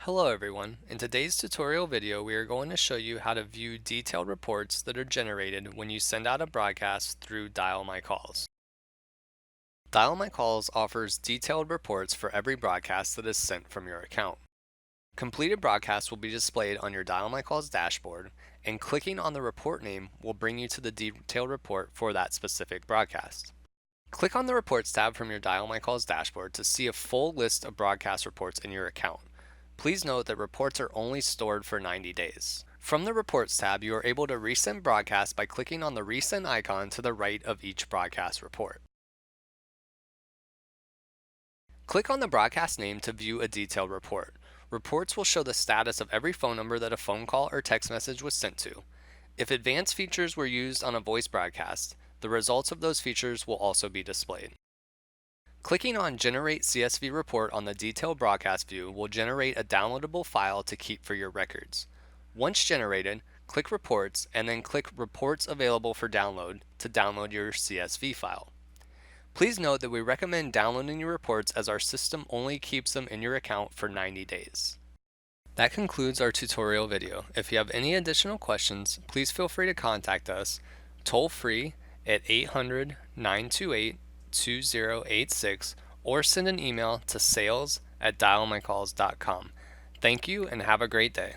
Hello everyone. In today's tutorial video, we are going to show you how to view detailed reports that are generated when you send out a broadcast through DialMyCalls. DialMyCalls offers detailed reports for every broadcast that is sent from your account. Completed broadcasts will be displayed on your DialMyCalls dashboard, and clicking on the report name will bring you to the detailed report for that specific broadcast. Click on the Reports tab from your DialMyCalls dashboard to see a full list of broadcast reports in your account. Please note that reports are only stored for 90 days. From the Reports tab, you are able to resend broadcasts by clicking on the resend icon to the right of each broadcast report. Click on the broadcast name to view a detailed report. Reports will show the status of every phone number that a phone call or text message was sent to. If advanced features were used on a voice broadcast, the results of those features will also be displayed. Clicking on Generate CSV Report on the Detailed Broadcast view will generate a downloadable file to keep for your records. Once generated, click Reports and then click Reports Available for Download to download your CSV file. Please note that we recommend downloading your reports as our system only keeps them in your account for 90 days. That concludes our tutorial video. If you have any additional questions, please feel free to contact us toll free at 800-928-2086 or send an email to sales@dialmycalls.com. Thank you and have a great day.